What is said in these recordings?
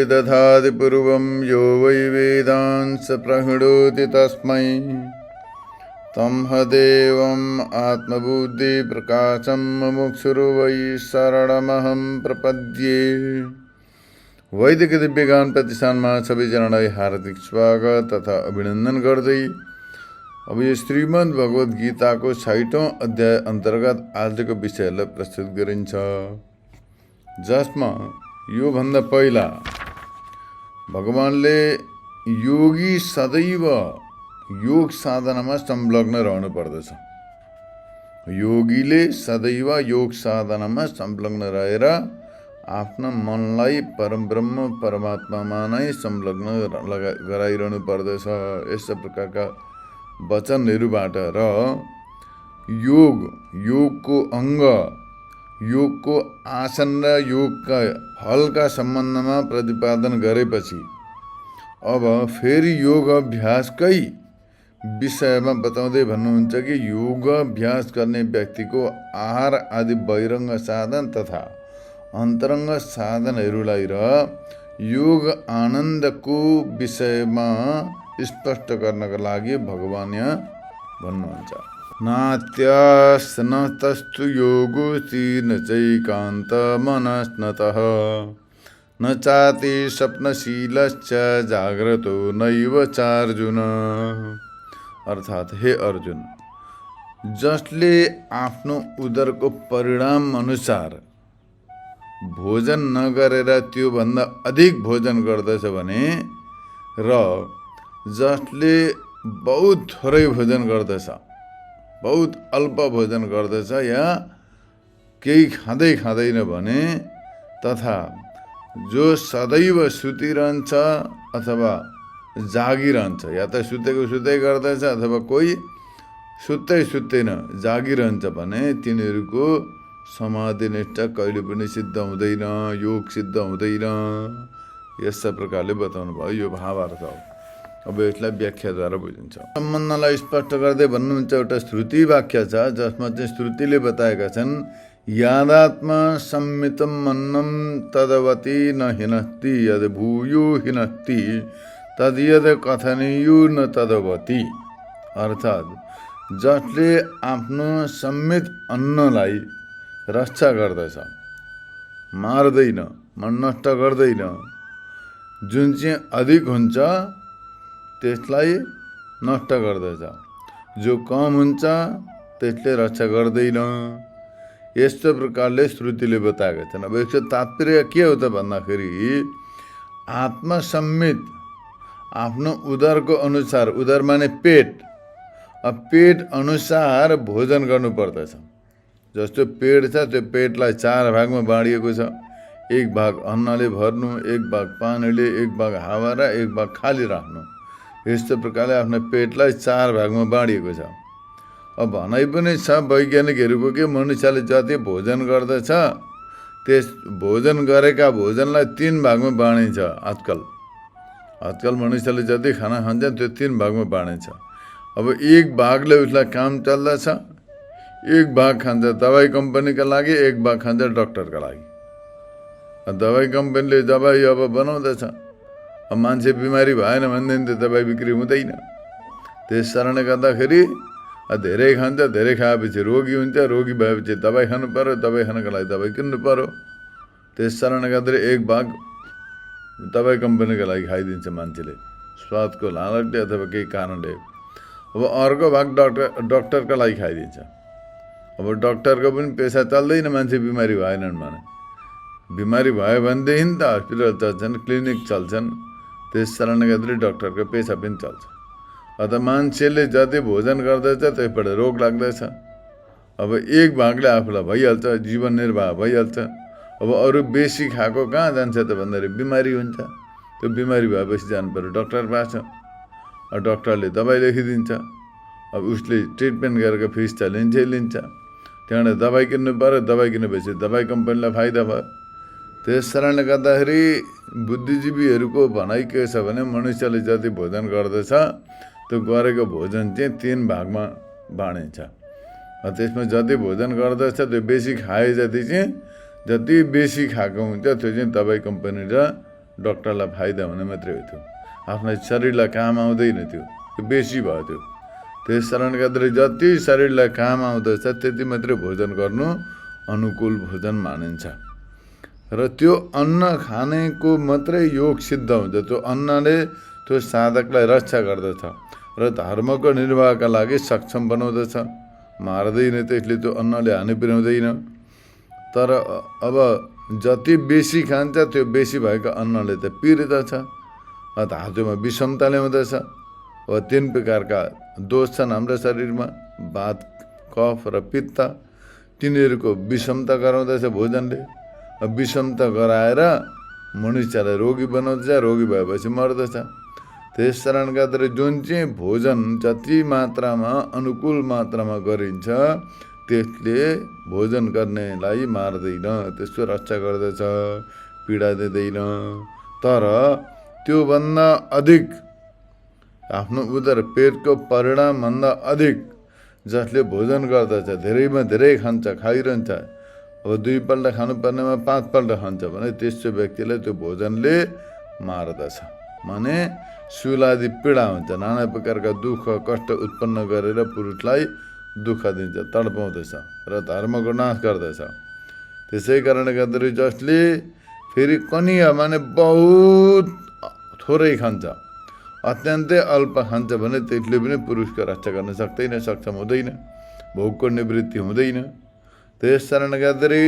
दधाति पूर्वं यो वै वेदांस प्रहिणोति तस्मै तं हदेवम् आत्मबुद्धि प्रकाशं मुमुक्षुर्वै शरणमहं प्रपद्ये। वैदिक दिव्य ज्ञान प्रतिष्ठानमा सबैजनालाई हार्दिक स्वागत तथा अभिनन्दन गर्दै अब यो श्रीमद् भगवत गीताको ६०औं अध्याय अन्तर्गत आजको विषयलाई प्रस्तुत गरिन्छ, जसमा योभन्दा पहिला भगवानले योगी सदैव योग साधनामा संलग्न रहनु पर्दछ। योगीले सदैव योग साधनामा संलग्न रहेर आफ्ना मनलाई परमब्रह्म परमात्मामा नै संलग्न गराइरहनु पर्दछ। यस्ता प्रकारका वचनहरूबाट र योगको अङ्ग, योगको आसन र योगका फलका सम्बन्धमा प्रतिपादन गरेपछि अब फेरि योग अभ्यासकै विषयमा बताउँदै भन्नुहुन्छ कि योग अभ्यास गर्ने व्यक्तिको आहार आदि बहिरङ्ग साधन तथा अन्तरङ्ग साधनहरूलाई र योग आनन्दको विषयमा स्पष्ट गर्नका लागि भगवान यहाँ भन्नुहुन्छ। नात्यस्नतस्तु योगोऽस्ति न चैकान्त मनस्नतः न चाति स्वप्नशीलश्च जाग्रतो नैव चार्जुन। अर्थात् हे अर्जुन, जसले आफ्नो उदरको परिणाम अनुसार भोजन नगरेर त्यो भन्दा अधिक भोजन गर्दछ भने र जसले बहुत थोरै भोजन गर्दछ, बहुत अल्प भोजन गर्दछ या केही खाँदैन भने, तथा जो सदैव सुतिरहन्छ अथवा जागिरहन्छ, या त सुतेको सुतै गर्दछ अथवा कोही सुत्दैन जागिरहन्छ भने तिनीहरूको समाधिनिष्ठ कहिले पनि सिद्ध हुँदैन, योग सिद्ध हुँदैन। यस्ता प्रकारले बताउनु भयो। यो भावार्थ हो। अब यसलाई व्याख्याद्वारा बुझिन्छ। सम्बन्धलाई स्पष्ट गर्दै भन्नुहुन्छ, एउटा श्रुति वाक्य छ जसमा चाहिँ श्रुतिले बताएका छन्, यादात्मा सम्मितम मन्नम तदवती न हिनस्ति यद भूयो हिनस्ति तद यद कथनीयो न तदवती। अर्थात् जसले आफ्नो सम्मित अन्नलाई रक्षा गर्दछ, मार्दैन, नष्ट गर्दैन, जुन चाहिँ अधिक हुन्छ त्यसलाई नष्ट गर्दछ, जो कम हुन्छ त्यसले रक्षा गर्दैन। यस्तो प्रकारले श्रुतिले बताएका छन्। अब यसको तात्पर्य के हो त भन्दाखेरि, आत्मसम्मित आफ्नो उदरको अनुसार, उदर माने पेट, पेट अनुसार भोजन गर्नुपर्दछ। जस्तो पेट छ, त्यो पेटलाई 4 भागमा बाँडिएको छ। एक भाग अन्नले भर्नु, एक भाग पानीले, एक भाग हावा र एक भाग खाली राख्नु। यस्तो प्रकारले आफ्नो पेटलाई 4 भागमा बाँडिएको छ। अब भनाइ पनि छ वैज्ञानिकहरूको कि मनुष्यले जति भोजन गर्दछ त्यस भोजन गरेका भोजनलाई 3 भागमा बाँडिन्छ। आजकल मनुष्यले जति खाना खान्छ त्यो 3 भागमा बाँडिन्छ। अब एक भागले उसलाई काम चल्दछ, एक भाग खान्छ दबाई कम्पनीका लागि, एक भाग खान्छ डक्टरका लागि। दबाई कम्पनीले दबाई अब बनाउँदछ, अब मान्छे बिमारी भएन भनेदेखि त्यो दबाई बिक्री हुँदैन। त्यस कारणले गर्दाखेरि धेरै खान्छ, धेरै खाएपछि रोगी हुन्छ, रोगी भएपछि दबाई खानु पर्यो, दबाई खानको लागि दबाई किन्नु पर्यो। त्यस कारणले गर्दाखेरि एक भाग दबाई कम्पनीको लागि खाइदिन्छ मान्छेले, स्वादको लालचले अथवा केही कारणले। अब अर्को भाग डक्टरका लागि खाइदिन्छ। अब डक्टरको पनि पैसा चल्दैन मान्छे बिमारी भएनन् भने। बिमारी भयो भनेदेखि त हस्पिटल चल्छन्, क्लिनिक चल्छन्। त्यस कारणले गर्दाखेरि डक्टरको पैसा पनि चल्छ। अथवा मान्छेले जति भोजन गर्दछ त्यसबाट रोग लाग्दछ। अब एक भागले आफूलाई भइहाल्छ, जीवन निर्वाह भइहाल्छ। अब अरू बेसी खाएको कहाँ जान्छ त भन्दाखेरि बिमारी हुन्छ। त्यो बिमारी भएपछि जानु पर्यो डक्टर पास। डक्टरले दबाई लेखिदिन्छ। अब उसले ट्रिटमेन्ट गरेको फिस त लिन्छ। त्यहाँबाट दबाई किन्नु पर्यो, दबाई किनेपछि दबाई कम्पनीलाई फाइदा भयो। त्यस कारणले गर्दाखेरि बुद्धिजीवीहरूको भनाइ के छ भने, मनुष्यले जति भोजन गर्दछ त्यो गरेको भोजन चाहिँ 3 भागमा बाँडिन्छ। त्यसमा जति भोजन गर्दछ त्यो बेसी खाए जति बेसी खाएको हुन्छ त्यो चाहिँ दबाई कम्पनी र डाक्टरलाई फाइदा हुने मात्रै हो त्यो, आफ्नो शरीरलाई काम आउँदैन त्यो बेसी भयो त्यो। त्यस कारणले गर्दाखेरि जति शरीरलाई काम आउँदछ त्यति मात्रै भोजन गर्नु अनुकूल भोजन मानिन्छ। र त्यो अन्न खानेको मात्रै योग सिद्ध हुन्छ। त्यो अन्नले त्यो साधकलाई रक्षा गर्दछ र धर्मको निर्वाहका लागि सक्षम बनाउँदछ। मार्दैन त्यसले, त्यो अन्नले हानि पुर्याउँदैन। तर अब जति बेसी खान्छ त्यो बेसी भएको अन्नले त पिर्दछ, धातुमा विषमता ल्याउँदछ। अब 3 प्रकारका दोष छन् हाम्रो शरीरमा, वात, कफ र पित्त। तिनीहरूको विषमता गराउँदछ भोजनले। विषमता गराएर मनुष्यलाई रोगी बनाउँदछ, रोगी भएपछि मर्दछ। त्यस कारण गर्दा जुन चाहिँ भोजन जति मात्रामा अनुकूल मात्रामा गरिन्छ त्यसले भोजन गर्नेलाई मार्दैन, त्यसको रक्षा गर्दछ, पीडा दिँदैन। तर त्योभन्दा अधिक आफ्नो उदर पेटको परिणामभन्दा अधिक जसले भोजन गर्दछ, धेरैमा धेरै खान्छ, खाइरहन्छ, अब 2 पल्ट खानुपर्नेमा 5 पल्ट खान्छ भने त्यस्तो व्यक्तिलाई त्यो भोजनले मार्दछ। माने सुलादि पीडा हुन्छ, नाना प्रकारका दुःख कष्ट उत्पन्न गरेर पुरुषलाई दुःख दिन्छ, तडपाउँदछ र धर्मको नाश गर्दछ। त्यसै कारणले गर्दाखेरि जसले फेरि कनिया माने बहुत थोरै खान्छ, अत्यन्तै अल्प खान्छ भने त्यसले पनि पुरुषको रक्षा गर्न सक्दैन, सक्षम हुँदैन, भोगको निवृत्ति हुँदैन। त्यस कारणले गर्दाखेरि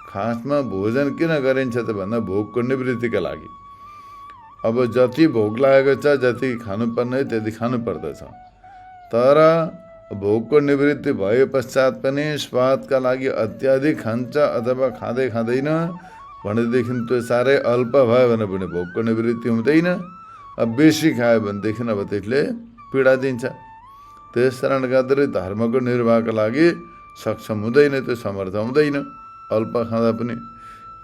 खासमा भोजन किन गरिन्छ त भन्दा भोगको निवृत्तिका लागि। अब जति भोग लागेको छ, जति खानुपर्ने त्यति खानुपर्दछ। तर भोगको निवृत्ति भए पश्चात पनि स्वादका लागि अत्याधिक खान्छ अथवा खाँदै खाँदैन भनेदेखि त्यो साह्रै अल्प भयो भने पनि भोगको निवृत्ति हुँदैन। अब बेसी खायो भनेदेखि अब त्यसले पीडा दिन्छ। त्यस कारणले गर्दाखेरि धर्मको निर्वाहका लागि सक्षम हुँदैन, त्यो समर्थ हुँदैन अल्प खाँदा पनि।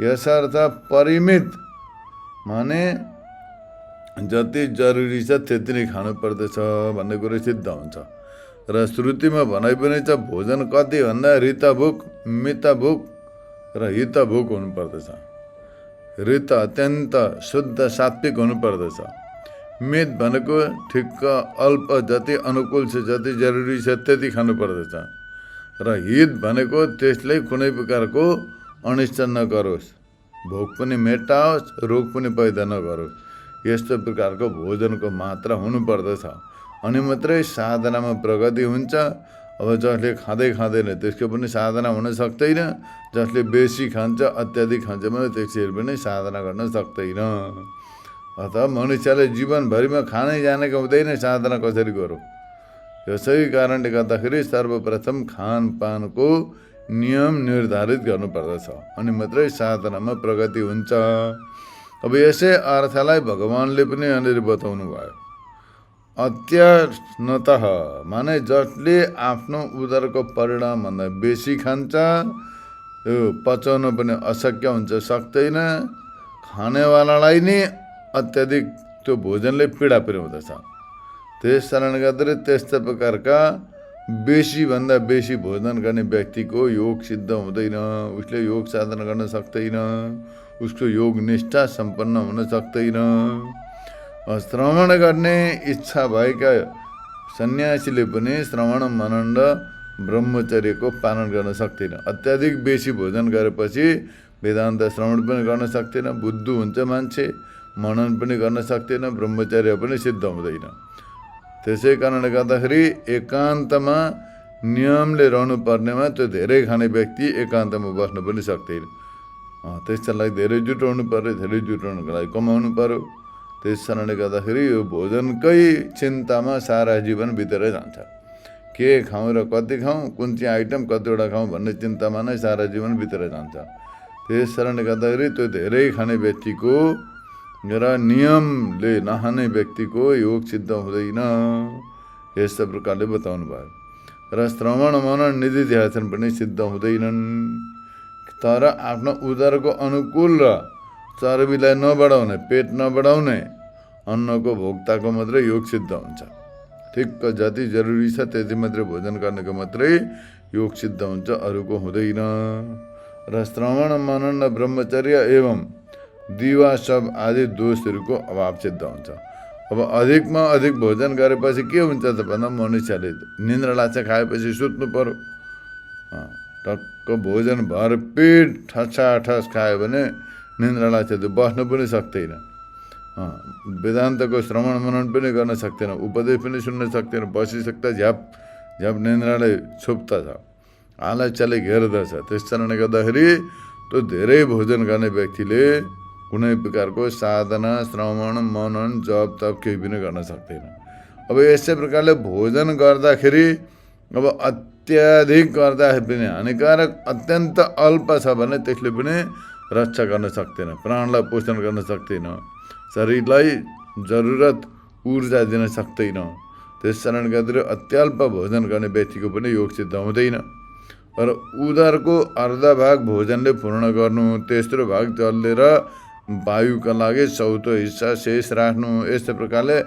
यसर्थ परिमित माने जति जरुरी छ त्यति नै खानुपर्दछ भन्ने कुरो सिद्ध हुन्छ। र श्रुतिमा भनाइ पनि छ भोजन कति भन्दा ऋतभोक, मितभोक र हितभोक हुनुपर्दछ। ऋत अत्यन्त शुद्ध सात्विक हुनुपर्दछ। मित भनेको ठिक्क अल्प, जति अनुकूल छ, जति जरुरी छ त्यति खानुपर्दछ। र हित भनेको त्यसले कुनै प्रकारको अनिष्ट नगरोस्, भोक पनि मेटाओस्, रोग पनि पैदा नगरोस्, यस्तो प्रकारको भोजनको मात्रा हुनुपर्दछ। अनि मात्रै साधनामा प्रगति हुन्छ। अब जसले खाँदै खाँदैन त्यसको पनि साधना हुन सक्दैन। जसले बेसी खान्छ, अत्याधिक खान्छ भने त्यसले पनि साधना गर्न सक्दैन। अतः मनुष्यले जीवनभरिमा खानै जानेको हुँदैन, साधना कसरी गरौँ? यसै कारणले गर्दाखेरि सर्वप्रथम खानपानको नियम निर्धारित गर्नुपर्दछ, अनि मात्रै साधनामा प्रगति हुन्छ। अब यसै अर्थलाई भगवानले पनि यहाँनिर बताउनु भयो। अत्यनतः माने जसले आफ्नो उदरको परिणामभन्दा बेसी खान्छ, यो पचाउन पनि अशक्य हुन्छ, सक्दैन। खानेवालालाई नै अत्याधिक त्यो भोजनले पीडा पुर्याउँदछ। त्यस कारणले गर्दाखेरि त्यस्ता प्रकारका बेसीभन्दा बेसी भोजन गर्ने व्यक्तिको योग सिद्ध हुँदैन, उसले योग साधना गर्न सक्दैन, उसको योग निष्ठा सम्पन्न हुन सक्दैन। श्रवण गर्ने इच्छा भएका सन्यासीले पनि श्रवण मनन र ब्रह्मचर्यको पालन गर्न सक्दैन। अत्याधिक बेसी भोजन गरेपछि वेदान्त श्रवण पनि गर्न सक्दैन, बुद्धु हुन्छ मान्छे, मनन पनि गर्न सक्दैन, ब्रह्मचर्य पनि सिद्ध हुँदैन। त्यसै कारणले गर्दाखेरि एकान्तमा नियमले रहनु पर्नेमा त्यो धेरै खाने व्यक्ति एकान्तमा बस्न पनि सक्दैन। त्यसका लागि धेरै जुटाउनु पर्यो, धेरै जुटाउनुको लागि कमाउनु पर्यो। त्यस कारणले गर्दाखेरि यो भोजनकै चिन्तामा सारा जीवन बितेर जान्छ। के खाउँ र कति खाउँ, कुन चाहिँ आइटम कतिवटा खाउँ भन्ने चिन्तामा नै सारा जीवन बितेर जान्छ। त्यस कारणले गर्दाखेरि त्यो धेरै खाने व्यक्तिको र नियमले नखाने व्यक्तिको योग सिद्ध हुँदैन, यस्तो प्रकारले बताउनु भयो। र श्रवण मनन निधि ध्यान पनि सिद्ध हुँदैनन्। तर आफ्नो उदरको अनुकूल र चर्बीलाई नबढाउने, पेट नबढाउने अन्नको भोक्ताको मात्रै योग सिद्ध हुन्छ। ठिक्क जति जरुरी छ त्यति मात्रै भोजन गर्नेको मात्रै योग सिद्ध हुन्छ, अरूको हुँदैन। र श्रवण मनन र ब्रह्मचर्य एवं दिवा सब आदि दोषहरूको अभाव सिद्ध हुन्छ। अब अधिकमा अधिक भोजन गरेपछि के हुन्छ त भन्दा मनुष्यले निन्द्रा लाग्छ, खाएपछि सुत्नु पर्यो। टक्क भोजन भर पेट ठसाठस खायो भने निन्द्रा लाग्छ, त्यो बस्नु पनि सक्दैन, वेदान्तको श्रवण मनन पनि गर्न सक्दैन, उपदेश पनि सुन्न सक्दैन, बसिसक्दा झ्याप झ्याप निन्द्राले छुप्दछ, आलस्यले घेर्दछ। त्यस कारणले गर्दाखेरि त्यो धेरै भोजन गर्ने व्यक्तिले कुनै प्रकारको साधना श्रवण मनन जप तप केही पनि गर्न सक्दैन। अब यस्तै प्रकारले भोजन गर्दाखेरि अब अत्याधिक गर्दाखेरि पनि हानिकारक, अत्यन्त अल्प छ भने त्यसले पनि रक्षा गर्न सक्दैन, प्राणलाई पोषण गर्न सक्दैन, शरीरलाई जरुरत ऊर्जा दिन सक्दैन। त्यस कारणले गर्दा अत्यल्प भोजन गर्ने व्यक्तिको पनि योग सिद्ध हुँदैन। र उदरको अर्धा भाग भोजनले पूर्ण गर्नु, तेस्रो भाग जलले र वायुका लागि चौथो हिस्सा शेष राख्नु, यस्तै प्रकारले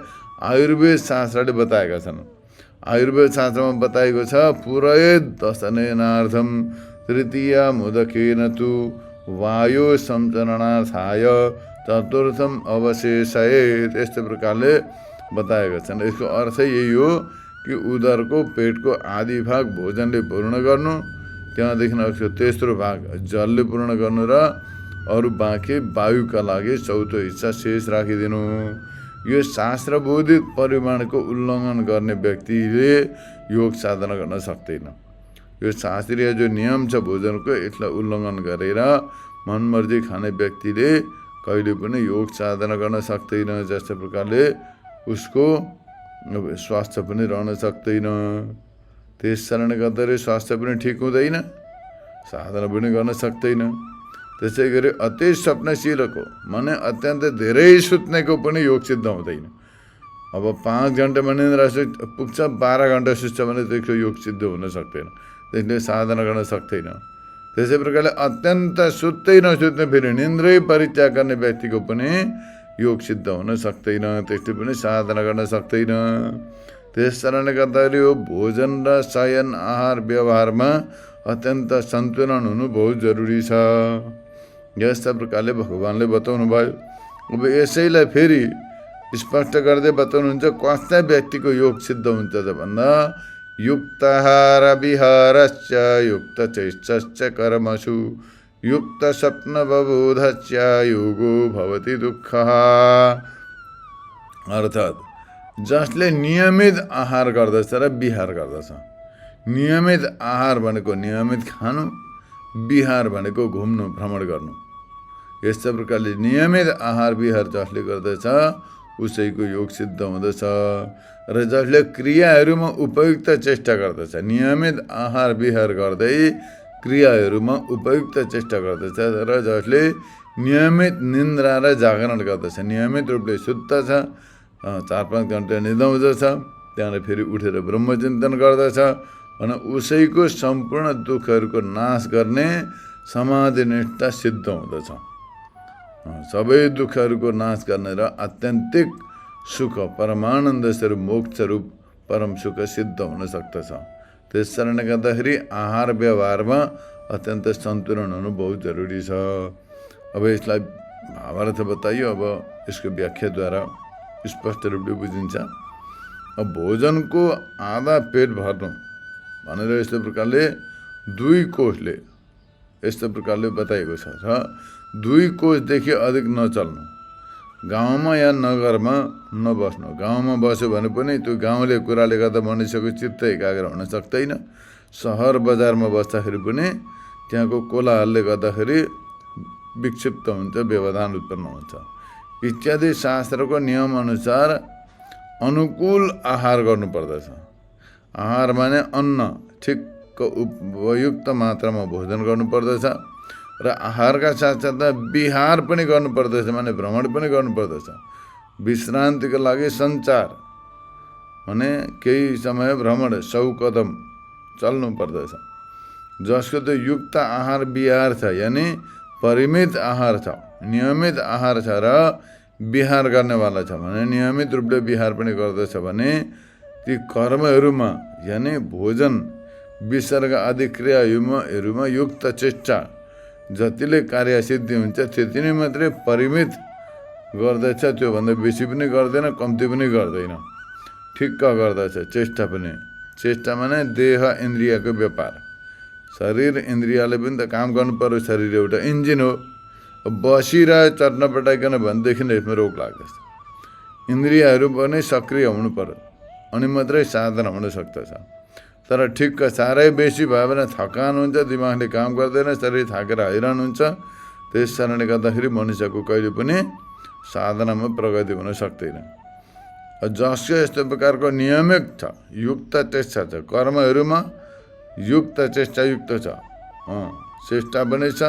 आयुर्वेद शास्त्रले बताएका छन्। आयुर्वेद शास्त्रमा बताएको छ, पुरयेद दशनेनार्थम तृतीया मुदकेन तु वायु संचरणार्थाय चतुर्थम अवशेषयेत। यस्तै प्रकारले बताएका छन्। यसको अर्थ यही हो कि उदरको पेटको आधी भाग भोजनले पूर्ण गर्नु, त्यहाँदेखि अर्को तेस्रो भाग जलले पूर्ण गर्नु र अरू बाँकी वायुका लागि चौथो हिस्सा शेष राखिदिनु। यो शास्त्रबोधित परिमाणको उल्लङ्घन गर्ने व्यक्तिले योग साधना गर्न सक्दैन। यो शास्त्रीय जो नियम छ भोजनको, यसलाई उल्लङ्घन गरेर मनमर्जी खाने व्यक्तिले कहिले पनि योग साधना गर्न सक्दैन। जस्तै प्रकारले उसको स्वास्थ्य पनि रहन सक्दैन। त्यस कारणले गर्दाखेरि स्वास्थ्य पनि ठिक हुँदैन, साधना पनि गर्न सक्दैन। त्यसै गरी अति स्वप्नशीलको माने अत्यन्त धेरै सुत्नेको पनि योग सिद्ध हुँदैन। अब 5 घन्टामा निन्द्रा पुग्छ, 12 घन्टा सुत्छ भने त्यसको योग सिद्ध हुन सक्दैन, त्यसले साधना गर्न सक्दैन। त्यसै प्रकारले अत्यन्त सुत्दै नसुत्ने फेरि निन्द्रै परित्याग गर्ने व्यक्तिको पनि योग सिद्ध हुन सक्दैन, त्यसले पनि साधना गर्न सक्दैन। त्यस कारणले गर्दाखेरि यो भोजन र शयन आहार व्यवहारमा अत्यन्त सन्तुलन हुनु बहुत जरुरी छ। यस्ता प्रकारले भगवानले बताउनु भयो। अब यसैलाई फेरि स्पष्ट गर्दै बताउनुहुन्छ, कस्ता व्यक्तिको योग सिद्ध हुन्छ त भन्दा युक्ताहार विहारश्च युक्त चैष्टश्च कर्मसु युक्त स्वप्न बबोधश्च योगो भवति दुःखः। अर्थात् जसले नियमित आहार गर्दछ र विहार गर्दछ। नियमित आहार भनेको नियमित खानु, विहार भनेको घुम्नु भ्रमण गर्नु। यस्तै प्रकारले नियमित आहार विहार जसले गर्दछ उसैको योग सिद्ध हुँदछ। र जसले क्रियाहरूमा उपयुक्त चेष्टा गर्दछ, नियमित आहार विहार गर्दै क्रियाहरूमा उपयुक्त चेष्टा गर्दछ, र जसले नियमित निन्द्रा र जागरण गर्दछ, नियमित रूपले सुत्दछ, 4-5 घन्टा निदाउँदछ, त्यहाँबाट फेरि उठेर ब्रह्मचिन्तन गर्दछ भने उसैको सम्पूर्ण दुःखहरूको नाश गर्ने समाधिनिष्ठा सिद्ध हुँदछ। सबै दुःखहरूको नाश गर्ने र आत्यन्तिक सुख परमानन्द स्वरूप मोक्ष रूप परम सुख सिद्ध हुन सक्दछ। त्यस कारणले गर्दाखेरि आहार व्यवहारमा अत्यन्त सन्तुलन हुनु बहुत जरुरी छ। अब यसलाई भावार्थ बताइयो। अब यसको व्याख्याद्वारा स्पष्ट रूपले बुझिन्छ। अब भोजनको आधा पेट भर्नु भनेर यस्तो प्रकारले 2 कोषले यस्तो प्रकारले बताएको छ। 2 कोषदेखि अधिक नचल्नु, गाउँमा या नगरमा नबस्नु। गाउँमा बस्यो भने पनि त्यो गाउँले कुराले गर्दा मनुष्यको चित्त एकाग्र हुन सक्दैन। सहर बजारमा बस्दाखेरि पनि त्यहाँको कोलाहलले गर्दाखेरि विक्षिप्त हुन्छ, व्यवधान उत्पन्न हुन्छ इत्यादि। शास्त्रको नियम अनुसार अनुकूल आहार गर्नुपर्दछ। आहार माने अन्न ठिक्क उपयुक्त मात्रामा भोजन गर्नुपर्दछ र आहारका साथसाथै विहार पनि गर्नुपर्दछ, माने भ्रमण पनि गर्नुपर्दछ। विश्रान्तिको लागि सञ्चार भने केही समय भ्रमण 100 कदम चल्नु पर्दछ। जसको त युक्त आहार विहार छ, यानि परिमित आहार छ, नियमित आहार छ र विहार गर्नेवाला छ भने, नियमित रूपले विहार पनि गर्दछ भने ती कर्महरूमा यानि भोजन विसर्ग आदि क्रियाहरूमा युक्त चेष्टा जतिले कार्य सिद्धि हुन्छ त्यति नै मात्रै परिमित गर्दछ, त्योभन्दा बेसी पनि गर्दैन, कम्ती पनि गर्दैन, ठिक्क गर्दछ। चेष्टा पनि, चेष्टा माने देह इन्द्रियको व्यापार। शरीर इन्द्रियले पनि त काम गर्नु पर्यो, शरीर एउटा इन्जिन हो। बसिरह्यो चट्न पटाइकन भनेदेखि यसमा रोग लाग्दछ। इन्द्रियहरू पनि सक्रिय हुनु पर्यो, अनि मात्रै साधना हुन सक्दछ। तर ठिक्क साह्रै बेसी भयो भने थकान हुन्छ, दिमागले काम गर्दैन, शरीर थाकेर हैरान हुन्छ। त्यस कारणले गर्दाखेरि मनुष्यको कहिले पनि साधनामा प्रगति हुन सक्दैन। जसको यस्तो प्रकारको नियमित छ, युक्त चेष्टा छ, कर्महरूमा युक्त चेष्टा युक्त छ, चेष्टा पनि छ,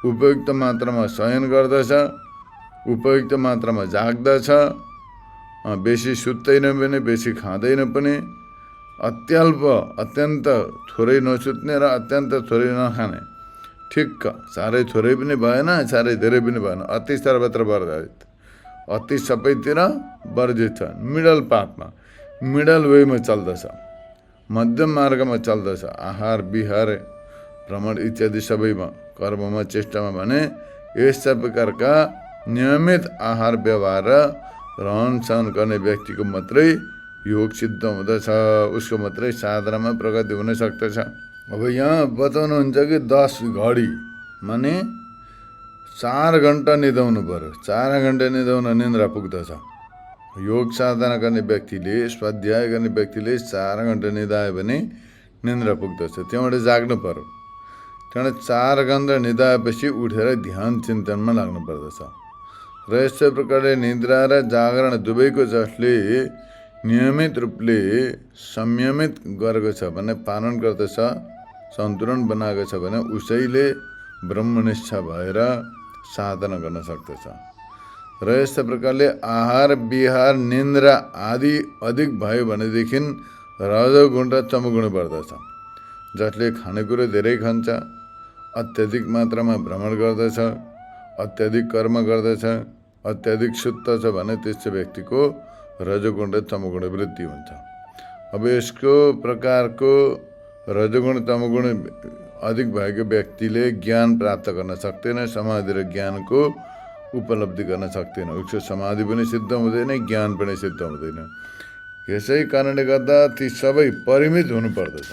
उपयुक्त मात्रामा शयन गर्दछ, उपयुक्त मात्रामा जाग्दछ, बेसी सुत्दैन पनि, बेसी खाँदैन पनि, अत्यन्त थोरै नसुत्ने र अत्यन्त थोरै नखाने, ठिक्क, साह्रै थोरै पनि भएन, साह्रै धेरै पनि भएन, अति सर्वत्र वर्जित, अति सबैतिर वर्जित छ। मिडल पाथमा, मिडल वेमा चल्दछ, मध्यम मार्गमा चल्दछ। आहार विहार भ्रमण इत्यादि सबैमा, कर्ममा, चेष्टामा भने यस्ता प्रकारका नियमित आहार व्यवहार रहन सहन गर्ने व्यक्तिको मात्रै योग सिद्ध हुँदछ, उसको मात्रै साधनामा प्रगति हुन सक्दछ। अब यहाँ बताउनुहुन्छ कि 10 घडी माने 4 घण्टा निदाउनु पर्यो। 4 घण्टा निदाउन निन्द्रा पुग्दछ। योग साधना गर्ने व्यक्तिले, स्वाध्याय गर्ने व्यक्तिले 4 घण्टा निदायो भने निन्द्रा पुग्दछ। त्यहाँबाट जाग्नु पर्यो। त्यहाँबाट 4 घण्टा निदाएपछि उठेर ध्यान चिन्तनमा लाग्नु पर्दछ। र यस्तै प्रकारले निद्रा र जागरण दुवैको जसले नियमित रूपले संयमित गरेको छ भने, पालन गर्दछ, सन्तुलन बनाएको छ भने उसैले ब्रह्मनिष्ठ भएर साधना गर्न सक्दछ। र यस्तै प्रकारले आहार विहार निन्द्रा आदि अधिक भयो भनेदेखि रजोगुण र तमोगुण बढ्दछ। जसले खानेकुरो धेरै खान्छ, अत्याधिक मात्रामा भ्रमण गर्दछ, अत्याधिक कर्म गर्दछ, अत्याधिक सुत्दछ भने त्यस्तो व्यक्तिको रजोगुण र तमोगुण वृद्धि हुन्छ। अब यसको प्रकारको रजोगुण तमोगुण अधिक भएको व्यक्तिले ज्ञान प्राप्त गर्न सक्दैन, समाधि र ज्ञानको उपलब्धि गर्न सक्दैन। उसको समाधि पनि सिद्ध हुँदैन, ज्ञान पनि सिद्ध हुँदैन। यसै कारणले गर्दा ती सबै परिमित हुनुपर्दछ।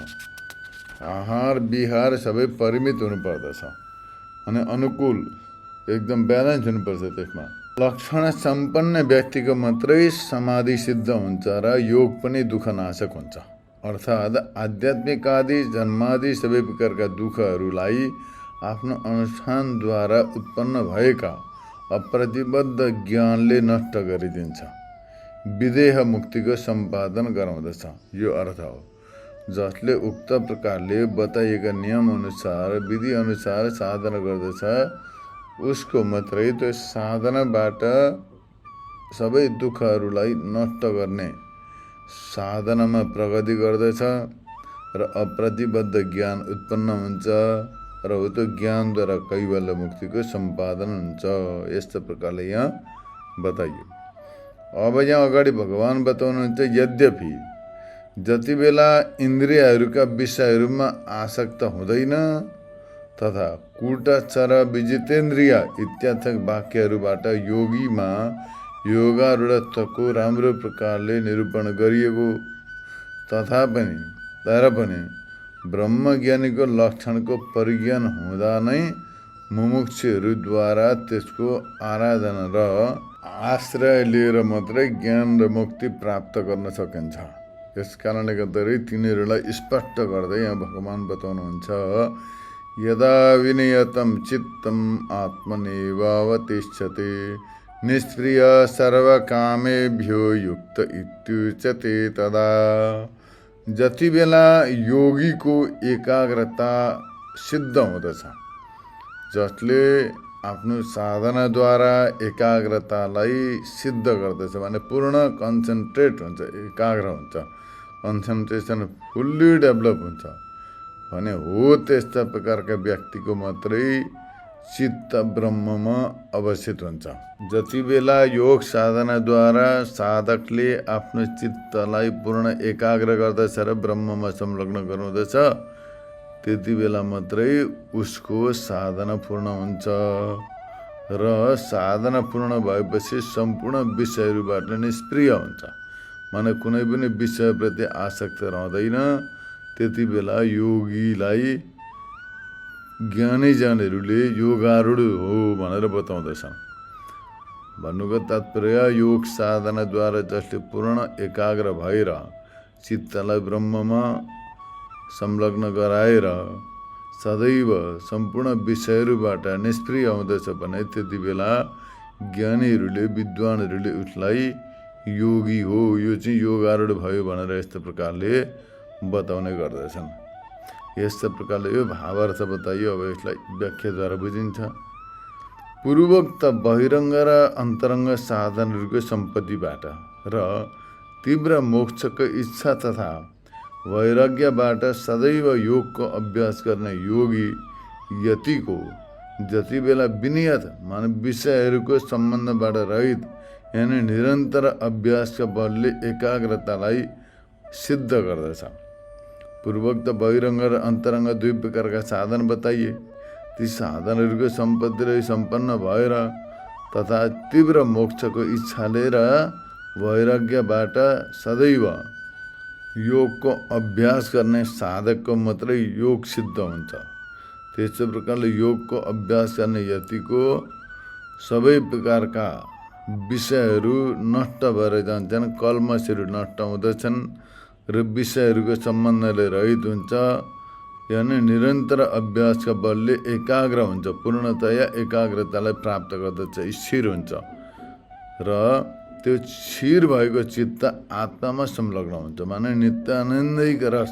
आहार विहार सबै परिमित हुनुपर्दछ, अनि अनुकूल एकदम ब्यालेन्स हुनुपर्छ। त्यसमा लक्षण सम्पन्न व्यक्तिको मात्रै समाधि सिद्ध हुन्छ र योग पनि दुःखनाशक हुन्छ। अर्थात् आध्यात्मिक आदि जन्मादि सबै प्रकारका दुःखहरूलाई आफ्नो अनुष्ठानद्वारा उत्पन्न भएका अप्रतिबद्ध ज्ञानले नष्ट गरिदिन्छ, विदेह मुक्तिको सम्पादन गराउँदछ। यो अर्थ हो। जसले उक्त प्रकारले बताइएका नियम अनुसार विधि अनुसार साधना गर्दछ, उसको मात्रै त्यो साधनाबाट सबै दुःखहरूलाई नष्ट गर्ने साधनामा प्रगति गर्दछ र अप्रतिबद्ध ज्ञान उत्पन्न हुन्छ र हो त्यो ज्ञानद्वारा कैवल्य मुक्तिको सम्पादन हुन्छ। यस्तो प्रकारले यहाँ बताइयो। अब यहाँ अगाडि भगवान बताउनुहुन्छ, यद्यपि जति बेला इन्द्रियहरूका विषयहरूमा आसक्त हुँदैन तथा कुटचर विजितेन्द्रिय इत्यादि वाक्यहरूबाट योगीमा योगारूढत्वको राम्रो प्रकारले निरूपण गरिएको तर पनि ब्रह्मज्ञानीको लक्षणको परिज्ञान हुँदा नै मुमुक्षुहरूद्वारा त्यसको आराधना र आश्रय लिएर मात्रै ज्ञान र मुक्ति प्राप्त गर्न सकिन्छ। यस कारणले गर्दाखेरि तिनीहरूलाई स्पष्ट गर्दै यहाँ भगवान बताउनुहुन्छ, यदा विनियतं चित्तम् आत्मनेवावतिष्ठते निष्क्रिय सर्वकामेभ्यो युक्त इत्युच्यते तदा। जति बेला योगीको एकाग्रता सिद्ध हुँदछ, जसले आफ्नो साधनाद्वारा एकाग्रतालाई सिद्ध गर्दछ भने पूर्ण कन्सन्ट्रेट हुन्छ, एकाग्र हुन्छ, कन्सन्ट्रेसन फुल्ली डेभलप हुन्छ भने हो त्यस्ता प्रकारका व्यक्तिको मात्रै चित्त ब्रह्ममा अवस्थित हुन्छ। जति बेला योग साधनाद्वारा साधकले आफ्नो चित्तलाई पूर्ण एकाग्र गर्दछ र ब्रह्ममा संलग्न गराउँदछ, त्यति बेला मात्रै उसको साधना पूर्ण हुन्छ र साधना पूर्ण भएपछि सम्पूर्ण विषयहरूबाट निष्क्रिय हुन्छ। माने कुनै पनि विषयप्रति आसक्त रहँदैन। त्यति बेला योगीलाई ज्ञानीजनहरूले योगारूढ हो भनेर बताउँदछन्। भन्नुको तात्पर्य योग साधनाद्वारा जसले पूर्ण एकाग्र भएर चित्तलाई ब्रह्ममा संलग्न गराएर सदैव सम्पूर्ण विषयहरूबाट निष्क्रिय हुँदछ भने त्यति बेला ज्ञानीहरूले विद्वानहरूले उसलाई योगी हो, यो चाहिँ योगारूढ भयो भनेर यस्तो प्रकारले बताउने गर्दछन्। यस्तो प्रकारले यो भावार्थ बताइयो। अब यसलाई व्याख्याद्वारा बुझिन्छ। पूर्वोक्त बहिरङ्ग र अन्तरङ्ग साधनहरूको सम्पत्तिबाट र तीव्र मोक्षको इच्छा तथा वैराग्यबाट सदैव योगको अभ्यास गर्ने योगी यतिको जति बेला विनियत माने विषयहरूको सम्बन्धबाट रहित यानी निरन्तर अभ्यासका बलले एकाग्रतालाई सिद्ध गर्दछ। पूर्वोक्त बहिरङ्ग र अन्तरङ्ग दुई प्रकारका साधन बताइए। ती साधनहरूको सम्पत्तिले सम्पन्न भएर तथा तीव्र मोक्षको इच्छाले र वैराग्यबाट सदैव योगको अभ्यास गर्ने साधकको मात्रै योग सिद्ध हुन्छ। त्यस्तै प्रकारले योगको अभ्यास गर्ने यतिको सबै प्रकारका विषयहरू नष्ट भएर जान्छन्, कल्मषहरू नष्ट हुँदछन् र विषयहरूको सम्बन्धले रहित हुन्छ। यानी निरन्तर अभ्यासका बलले एकाग्र हुन्छ, पूर्णतया एकाग्रतालाई प्राप्त गर्दछ, स्थिर हुन्छ र त्यो स्थिर भएको चित्त आत्मामा संलग्न हुन्छ। माने नित्य आनन्दैक रस,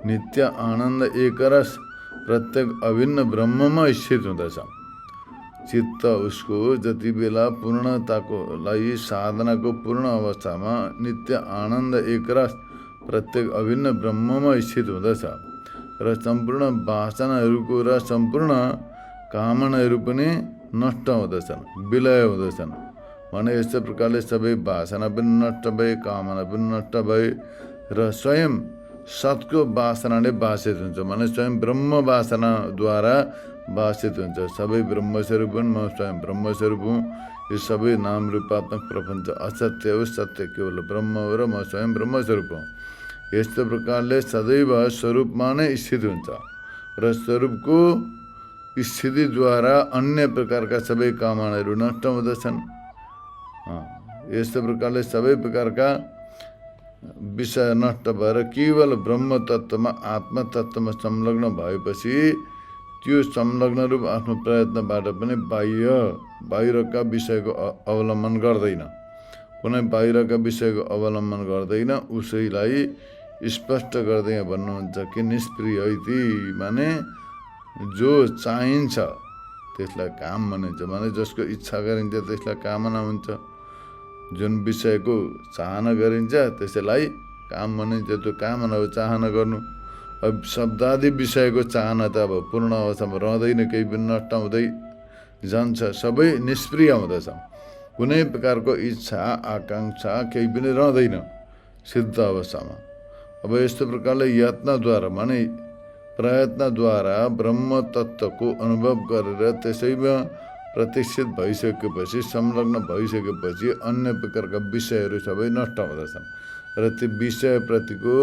नित्य आनन्द एक रस प्रत्येक अभिन्न ब्रह्ममा स्थित हुँदछ। चित्त उसको जति बेला पूर्णताको लागि साधनाको पूर्ण अवस्थामा नित्य आनन्द एक रस प्रत्येक अभिन्न ब्रह्ममा स्थित हुँदछ र सम्पूर्ण वासनाहरूको र सम्पूर्ण कामनाहरू पनि नष्ट हुँदछन्, विलय हुँदछन्। भने यस्तो प्रकारले सबै वासना पनि नष्ट भए, कामना पनि नष्ट भए र स्वयं सतको वासनाले बासित हुन्छ। माने स्वयं ब्रह्म वासनाद्वारा बासित हुन्छ। सबै ब्रह्मस्वरूप हुन्, म स्वयं ब्रह्मस्वरूप हुँ। यो सबै नाम रूपात्मक प्रपञ्च असत्य हो, सत्य केवल ब्रह्म हो र म स्वयं ब्रह्मस्वरूप हुँ। यस्तो प्रकारले सदैव स्वरूपमा नै स्थित हुन्छ र स्वरूपको स्थितिद्वारा अन्य प्रकारका सबै कामनाहरू नष्ट हुँदछन्। यस्तो प्रकारले सबै प्रकारका विषय नष्ट भएर केवल ब्रह्म तत्त्वमा आत्म तत्त्वमा संलग्न भएपछि त्यो संलग्न रूप आफ्नो प्रयत्नबाट पनि बाहिरका विषयको अवलम्बन गर्दैन। कुनै बाहिरका विषयको अवलम्बन गर्दैन। उसैलाई स्पष्ट गर्दै भन्नुहुन्छ कि निष्क्रिय इति, माने जो चाहिन्छ त्यसलाई काम भनिन्छ। माने जसको इच्छा गरिन्छ त्यसलाई कामना हुन्छ। जुन विषयको चाहना गरिन्छ त्यसैलाई काम भनिन्छ। त्यो कामना हो, चाहना गर्नु। अब शब्दादि विषयको चाहना त अब पूर्ण अवस्थामा रहँदैन, केही पनि नष्ट हुँदै जान्छ, सबै निष्क्रिय हुँदछ। कुनै प्रकारको इच्छा आकाङ्क्षा केही पनि रहँदैन सिद्ध अवस्थामा। अब यस्तो प्रकारले यत्नद्वारा माने प्रयत्नद्वारा ब्रह्म तत्त्वको अनुभव गरेर त्यसैमा प्रतिष्ठित भइसकेपछि, संलग्न भइसकेपछि अन्य प्रकारका विषयहरू सबै नष्ट हुँदछन् र त्यो विषयप्रतिको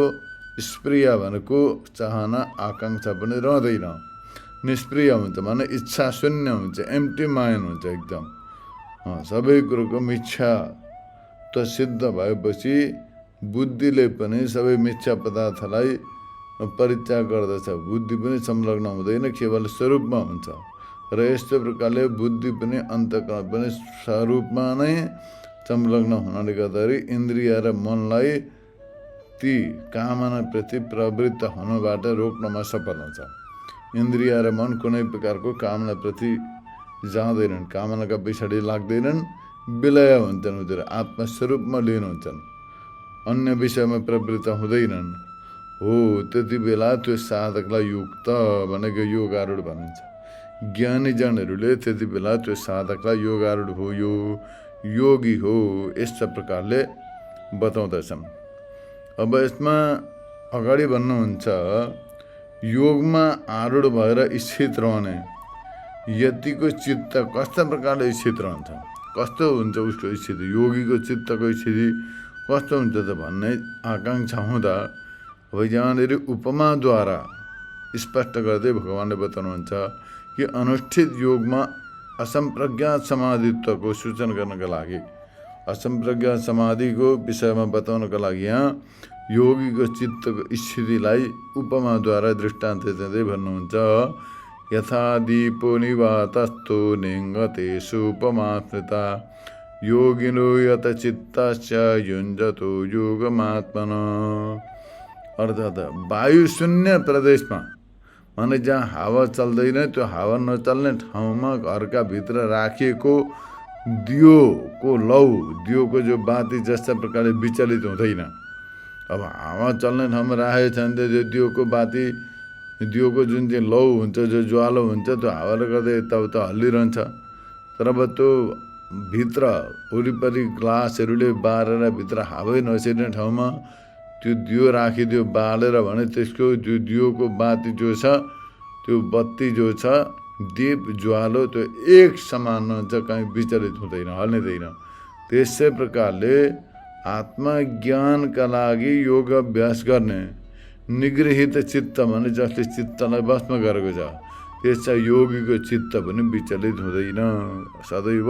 स्प्रिय भनेको चाहना आकाङ्क्षा पनि रहँदैन, निष्क्रिय हुन्छ। माने इच्छा शून्य हुन्छ, एम्प्टी माइन्ड हुन्छ एकदम। सबै कुरोको मिथ्या त सिद्ध भएपछि बुद्धिले पनि सबै मिथ्या पदार्थलाई परित्याग गर्दछ। बुद्धि पनि संलग्न हुँदैन, केवल स्वरूपमा हुन्छ र यस्तो प्रकारले बुद्धि पनि अन्तःकरण पनि स्वरूपमा नै संलग्न हुनाले गर्दाखेरि इन्द्रिय र मनलाई ती कामनाप्रति प्रवृत्त हुनबाट रोक्नमा सफल हुन्छ। इन्द्रिय र मन कुनै प्रकारको कामनाप्रति जाँदैनन्, कामनाका पछाडि लाग्दैनन्, विलय हुन्छन्, उनीहरू आत्मस्वरूपमा लीन हुन्छन्, अन्य विषयमा प्रवृत्त हुँदैनन्। हो त्यति बेला त्यो साधकलाई युक्त भनेको योगारूढ भनिन्छ। ज्ञानीजनहरूले त्यति बेला त्यो साधकलाई योगारूढ हो, यो योगी हो, यस्ता प्रकारले बताउँदछन्। अब यसमा अगाडि भन्नुहुन्छ योगमा आरूढ भएर स्थित रहने यतिको चित्त कस्तो प्रकारले स्थित रहन्छ, कस्तो हुन्छ उसको स्थिति, योगीको चित्तको स्थिति कस्तो हुन्छ त भन्ने आकाङ्क्षा हुँदा अब यहाँनिर उपमाद्वारा स्पष्ट गर्दै भगवानले बताउनुहुन्छ कि अनुष्ठित योगमा असम्प्रज्ञात समाधित्वको सूचना गर्नका लागि, असम्प्रज्ञात समाधिको विषयमा बताउनका लागि यहाँ योगीको चित्तको स्थितिलाई उपमाद्वारा दृष्टान्त दिँदै भन्नुहुन्छ। यथा दीपो निवातस्थो नेङ्गते सुपमास्मृता योगिनो यत चित्तस्य युञ्जतो योगमात्मन। अर्थात् वायु शून्य प्रदेशमा, माने जहाँ हावा चल्दैन त्यो हावा नचल्ने ठाउँमा घरका भित्र राखिएको दियोको लौ, दियोको जो बाती जस्ता प्रकारले विचलित हुँदैन। अब हावा चल्ने ठाउँमा राखेको छ भने त्यो दियोको बाती, दियोको जुन चाहिँ लौ हुन्छ, जो ज्वालो हुन्छ, त्यो हावाले गर्दा यताउता हल्लिरहन्छ। तर अब त्यो भित्र वरिपरि ग्लासहरूले बारेर भित्र हावै नछिर्ने ठाउँमा त्यो दियो राखिदियो बालेर भने त्यसको त्यो दियोको बाती जो छ, त्यो बत्ती जो छ, दीप ज्वालो, त्यो एक समान हुन्छ, कहीँ विचलित हुँदैन, हल्लिँदैन। त्यसै प्रकारले आत्मज्ञानका लागि योग अभ्यास गर्ने निगृहित चित्त भने जसले चित्तलाई भस्म गरेको छ, त्यसमा योगीको चित्त पनि विचलित हुँदैन, सदैव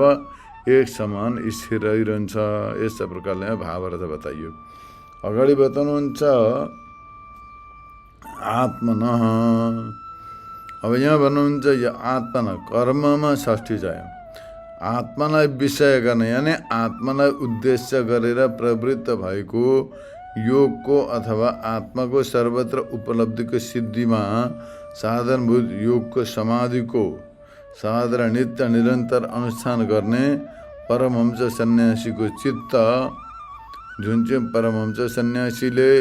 एक समान स्थिर रहिरहन्छ। यस्ता प्रकारले भावार्थ बताइयो। अगाडि बताउनुहुन्छ आत्मनः। अब यहाँ भन्नुहुन्छ यो आत्मना कर्ममा षष्ठी छ। आत्मालाई विषय गर्ने यानि आत्मालाई उद्देश्य गरेर प्रवृत्त भएको योगको अथवा आत्माको सर्वत्र उपलब्धिको सिद्धिमा साधनभूत योगको समाधिको साधना नित्य निरन्तर अनुष्ठान गर्ने परमहंस सन्यासीको चित्त, जुन चाहिँ परमहंस सन्यासीले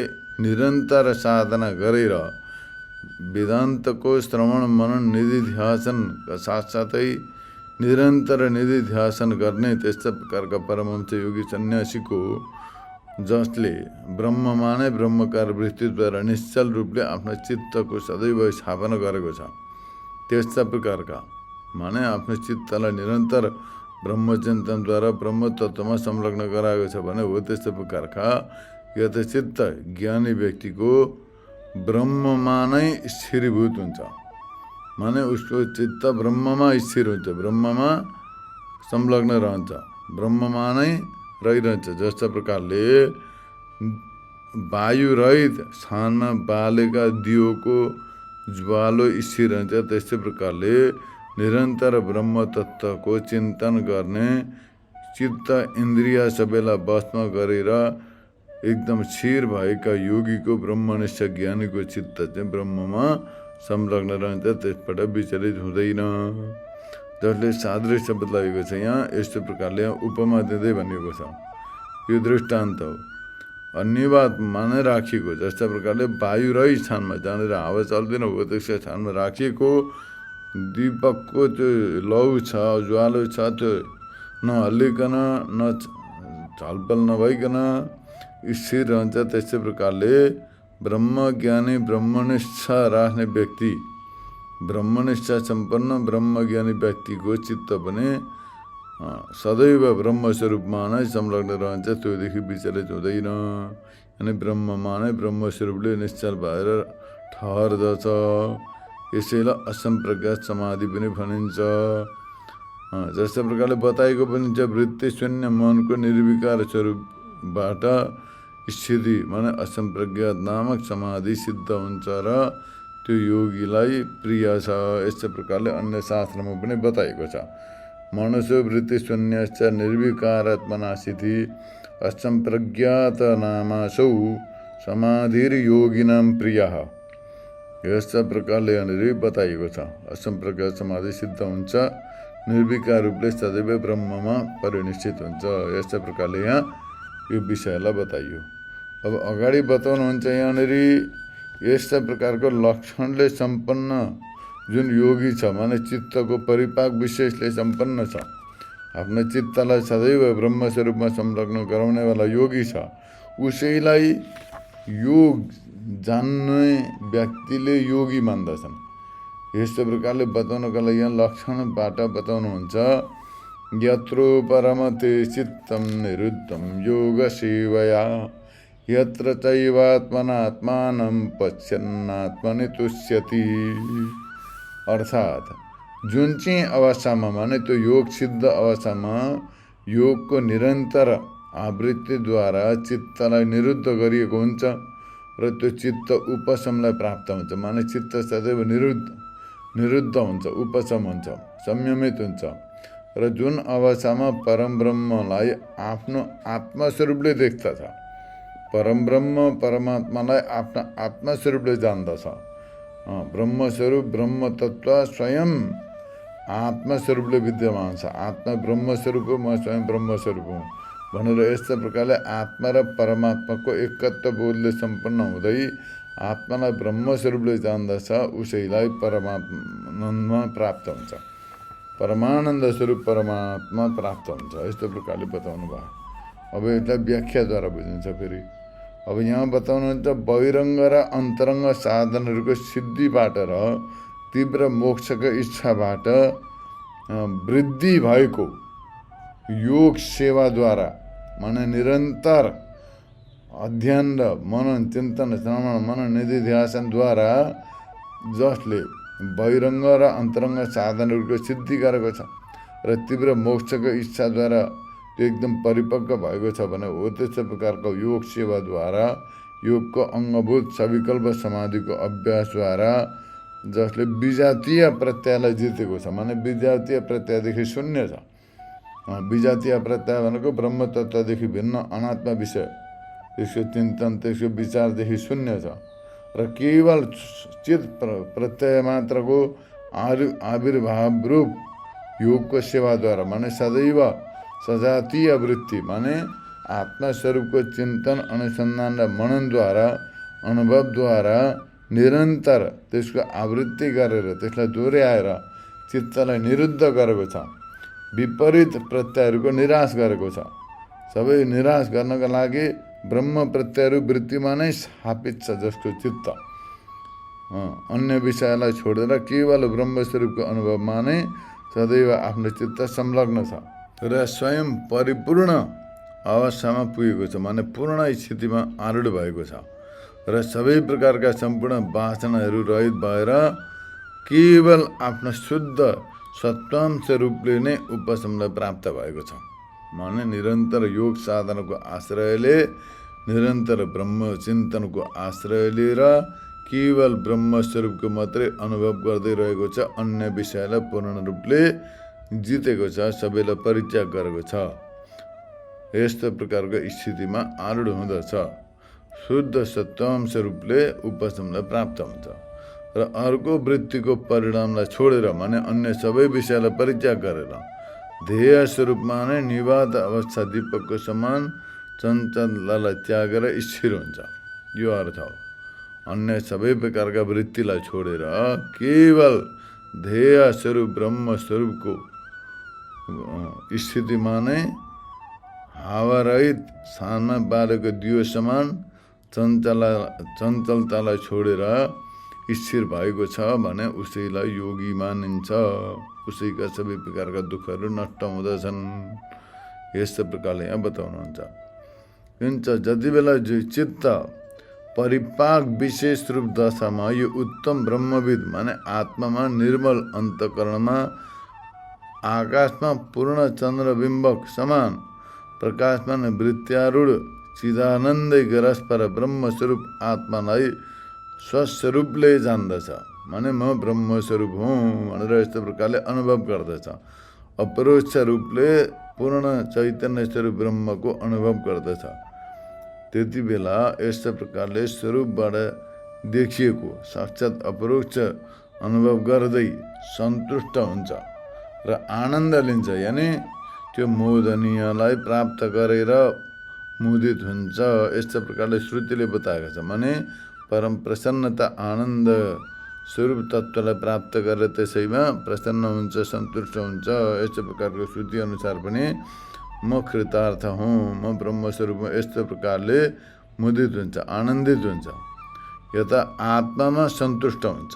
निरन्तर साधना गरेर वेदान्तको श्रवण मनन निधिध्यासनका साथसाथै निरन्तर निधिध्यासन गर्ने त्यस्ता प्रकारका परमहंस योगी सन्यासीको, जसले ब्रह्ममा नै ब्रह्मकार वृत्तिद्वारा निश्चल रूपले आफ्नो चित्तको सदैव स्थापना गरेको छ, त्यस्ता प्रकारका माने आफ्नो चित्तलाई निरन्तर ब्रह्मचिन्तनद्वारा ब्रह्म तत्त्वमा संलग्न गराएको छ भने हो त्यस्तो प्रकारका यथचित्त ज्ञानी व्यक्तिको ब्रह्ममा नै स्थिरीभूत हुन्छ, माने उसको चित्त ब्रह्ममा स्थिर हुन्छ, ब्रह्ममा संलग्न रहन्छ, ब्रह्ममा नै रहिरहन्छ। जस्तो प्रकारले वायु रहित स्थानमा बालेका दियोको ज्वालो स्थिर रहन्छ, त्यस्तै प्रकारले निरन्तर ब्रह्म तत्त्वको चिन्तन गर्ने चित्त इन्द्रिय सबैलाई वशमा गरेर एकदम स्थिर भएका योगीको ब्रह्मनिष्ठ ज्ञानीको चित्त चाहिँ ब्रह्ममा संलग्न रहन्छ, त्यसबाट विचलित हुँदैन। जसले सादृश्य बताएको छ यहाँ यस्तो प्रकारले उपमा दिँदै भनिएको छ। यो दृष्टान्त हो, अन्यवाद माने राखिएको, जस्ता प्रकारले वायु रहित स्थानमा जहाँनिर हावा चल्दैन हो त्यस्तो स्थानमा राखिएको दीपकको त्यो लौ छ, ज्वालो छ, त्यो नहल्लिकन न छलफल नभइकन स्थिर रहन्छ। त्यस्तै प्रकारले ब्रह्मज्ञानी ब्रह्मनिष्ठ राख्ने व्यक्ति, ब्रह्मनिष्ठ सम्पन्न ब्रह्मज्ञानी व्यक्तिको चित्त पनि सदैव ब्रह्मस्वरूपमा नै संलग्न रहन्छ, त्योदेखि विचलित हुँदैन। अनि ब्रह्ममा नै ब्रह्मस्वरूपले निश्चल भएर ठहर्दछ। यसैलाई असम्प्रज्ञात समाधि पनि भनिन्छ। जस्तो प्रकारले बताएको पनि छ, वृत्ति शून्य मनको निर्विकार स्वरूपबाट स्थिति माने असम्प्रज्ञात नामक समाधि सिद्ध हुन्छ र त्यो योगीलाई प्रिय छ। यस्तै प्रकारले अन्य शास्त्रमा पनि बताएको छ। मनुष्य वृत्ति शून्यश्च निर्विकारात्मनासिति असम्प्रज्ञात नामासौ समाधिर योगिनां प्रियः। यस्ता प्रकारले यहाँनिर बताइएको छ। असम्प्रज्ञात समाधि सिद्ध हुन्छ, निर्विकार रूपले सदैव ब्रह्ममा परिनिष्ठित हुन्छ। यस्ता प्रकारले यहाँ यो विषयलाई बताइयो। अब अगाडि बताउनुहुन्छ यहाँनिर यस्ता प्रकारको लक्षणले सम्पन्न जुन योगी छ, माने चित्तको परिपाक विशेषले सम्पन्न छ, आफ्नो चित्तलाई सदैव ब्रह्मस्वरूपमा संलग्न गराउनेवाला योगी छ, उसैलाई योग जान्ने व्यक्तिले योगी मान्दछन्। यस्तो प्रकारले बताउनको लागि यहाँ लक्षणबाट बताउनुहुन्छ। यत्रो परमते चित्तम निरुद्धम योग सेवया यत्र चैवात्मनात्मानं पश्यन्नात्मनि तुष्यति। अर्थात् जुन चाहिँ अवस्थामा माने त्यो योग सिद्ध अवस्थामा योगको निरन्तर आवृत्तिद्वारा चित्तलाई निरुद्ध गरिएको हुन्छ र त्यो चित्त उपशमलाई प्राप्त हुन्छ। माने चित्त सदैव निरुद्ध हुन्छ, उपशम हुन्छ, संयमित हुन्छ र जुन अवस्थामा परम ब्रह्मलाई आफ्नो आत्मस्वरूपले देख्दछ, परम ब्रह्म परमात्मालाई आफ्नो आत्मस्वरूपले जान्दछ। ब्रह्मस्वरूप ब्रह्म तत्त्व स्वयं आत्मस्वरूपले विद्यमान छ। आत्मा ब्रह्मस्वरूप हो, म स्वयं ब्रह्मस्वरूप हुँ भनेर यस्तो प्रकारले आत्मा र परमात्माको एकत्व बोधले सम्पन्न हुँदै आत्मालाई ब्रह्मस्वरूपले जान्दछ, उसैलाई परमात्मा प्राप्त हुन्छ, परमानन्द स्वरूप परमात्मा प्राप्त हुन्छ। यस्तो प्रकारले बताउनु भयो। अब यसलाई व्याख्याद्वारा बुझिन्छ। फेरि अब यहाँ बताउनुहुन्छ बहिरङ्ग र अन्तरङ्ग साधनहरूको सिद्धिबाट र तीव्र मोक्षको इच्छाबाट वृद्धि भएको योग सेवाद्वारा माने निरन्तर अध्ययन र मनन चिन्तन श्रवण मनन निधिध्यासनद्वारा जसले बहिरङ्ग र अन्तरङ्ग साधनहरूको सिद्धि गरेको छ र तीव्र मोक्षको इच्छाद्वारा त्यो एकदम परिपक्व भएको छ भने हो त्यस्तो प्रकारको योग सेवाद्वारा योगको अङ्गभूत सविकल्प समाधिको अभ्यासद्वारा जसले विजातीय प्रत्ययलाई जितेको छ। माने विजातीय प्रत्ययदेखि शून्य छ। विजातीय प्रत्यय भनेको ब्रह्म तत्त्वदेखि भिन्न अनात्मा विषय, त्यसको चिन्तन त्यसको विचारदेखि शून्य छ र केवल चित प्रत्यय मात्रको आविर्भाव रूप योगको सेवाद्वारा माने सदैव सजातीय वृत्ति माने आत्मस्वरूपको चिन्तन अनुसन्धान र मननद्वारा अनुभवद्वारा निरन्तर त्यसको आवृत्ति गरेर त्यसलाई दोहोऱ्याएर चित्तलाई निरुद्ध गरेको छ। विपरीत प्रत्ययहरूको निराश गरेको छ। सबै निराश गर्नका लागि ब्रह्म प्रत्ययहरू वृत्तिमा नै स्थापित छ, जसको चित्त अन्य विषयलाई छोडेर केवल ब्रह्मस्वरूपको अनुभवमा नै सदैव आफ्नो चित्त संलग्न छ र स्वयं परिपूर्ण अवस्थामा पुगेको छ। माने पूर्ण स्थितिमा आरूढ भएको छ र सबै प्रकारका सम्पूर्ण वासनाहरू रहित भएर केवल आफ्नो शुद्ध सत्वांश रूपले नै उपशमलाई प्राप्त भएको छ। माने निरन्तर योग साधनको आश्रयले निरन्तर ब्रह्म चिन्तनको आश्रय लिएर केवल ब्रह्मस्वरूपको मात्रै अनुभव गर्दै रहेको छ। अन्य विषयलाई पूर्ण रूपले जितेको छ, सबैलाई परित्याग गरेको छ। यस्तो प्रकारको स्थितिमा आरूढ हुँदछ। शुद्ध सत्वांश रूपले उपशमलाई प्राप्त हुन्छ र अर्को वृत्तिको परिणामलाई छोडेर माने अन्य सबै विषयलाई परित्याग गरेर ध्येय स्वरूपमा नै निवात अवस्था दीपकको समान चञ्चललाई त्यागेर स्थिर हुन्छ। यो अर्थ हो। अन्य सबै प्रकारका वृत्तिलाई छोडेर केवल ध्येय स्वरूप ब्रह्म स्वरूपको स्थितिमा नै हावारहित स्थानमा बालेको दियो समान चञ्चलतालाई छोडेर स्थिर भएको छ भने उसैलाई योगी मानिन्छ। उसैका सबै प्रकारका दुःखहरू नष्ट हुँदछन्। यस्तो प्रकारले यहाँ बताउनुहुन्छ। हुन्छ जति बेला चित्त परिपाक विशेष रूप दशामा यो उत्तम ब्रह्मविद माने आत्मामा निर्मल अन्तःकरणमा आकाशमा पूर्ण चन्द्रबिम्बक समान प्रकाशमा वृत्त्यारूढ चिदानन्दै गरस्पर ब्रह्मस्वरूप आत्मालाई स्वस्वरूपले जान्दछ। माने म ब्रह्मस्वरूप हुँ भनेर यस्तो प्रकारले अनुभव गर्दछ। अपरोक्ष रूपले पूर्ण चैतन्य स्वरूप ब्रह्मको अनुभव गर्दछ। त्यति बेला यस्तो प्रकारले स्वरूपबाट देखिएको साक्षात् अपरोक्ष अनुभव गर्दै सन्तुष्ट हुन्छ र आनन्द लिन्छ। यानि त्यो मोदनीयलाई प्राप्त गरेर मुदित हुन्छ। यस्तो प्रकारले श्रुतिले बताएको छ। माने परम प्रसन्नता आनन्द स्वरूप तत्त्वलाई प्राप्त गरेर त्यसैमा प्रसन्न हुन्छ, सन्तुष्ट हुन्छ। यस्तो प्रकारको श्रुति अनुसार पनि म कृतार्थ हुँ, म ब्रह्मस्वरूपमा यस्तो प्रकारले मुदित हुन्छ, आनन्दित हुन्छ, यता आत्मामा सन्तुष्ट हुन्छ।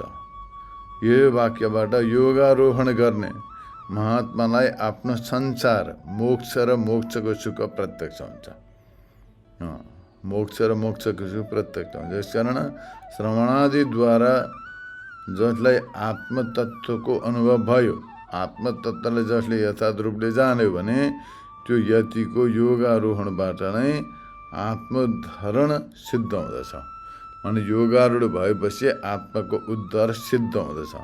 यो वाक्यबाट योगारोहण गर्ने महात्मालाई आफ्नो संसार, मोक्ष र मोक्षको सुख प्रत्यक्ष हुन्छ। मोक्ष र मोक्षको सुख प्रत्यक्ष हुन्छ। यसकारण श्रवणादिद्वारा जसलाई आत्मतत्त्वको अनुभव भयो, आत्मतत्त्वले जसले यथार्थ रूपले जान्यो भने त्यो यतिको योगारोहणबाट नै आत्मोद्धरण सिद्ध हुँदछ। अनि योगारूढ भएपछि आत्माको उद्धार सिद्ध हुँदछ।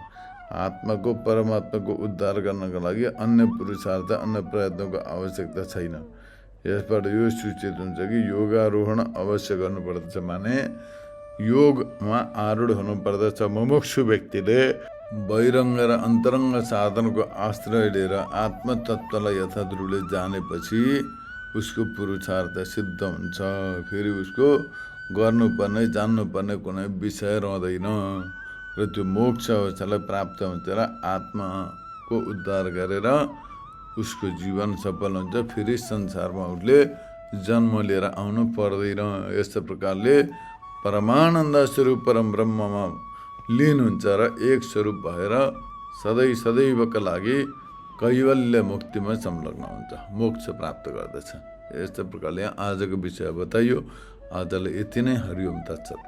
आत्माको, परमात्माको उद्धार गर्नको लागि अन्य पुरुषार्थ, अन्य प्रयत्नको आवश्यकता छैन। यसबाट यो सूचित हुन्छ कि योगारोहण अवश्य गर्नुपर्दछ। माने योगमा आरूढ हुनुपर्दछ। मुमुक्षु व्यक्तिले बहिरङ्ग र अन्तरङ्ग साधनको आश्रय लिएर आत्मतत्त्वलाई यथार्थ रूपले जानेपछि उसको पुरुषार्थ सिद्ध हुन्छ। फेरि उसको गर्नुपर्ने, जान्नुपर्ने कुनै विषय रहँदैन र त्यो मोक्ष अवस्थालाई प्राप्त हुन्छ र आत्माको उद्धार गरेर उसको जीवन सफल हुन्छ। फेरि संसारमा उसले जन्म लिएर आउनु पर्दैन। यस्तो प्रकारले परमानन्द स्वरूप परम ब्रह्ममा लीन हुन्छ र एक स्वरूप भएर सदैवका लागि कैवल्य मुक्तिमा संलग्न हुन्छ, मोक्ष प्राप्त गर्दछ। यस्तो प्रकारले आजको विषय बताइयो। आजलाई यति नै। हरि ओम तत्सत्।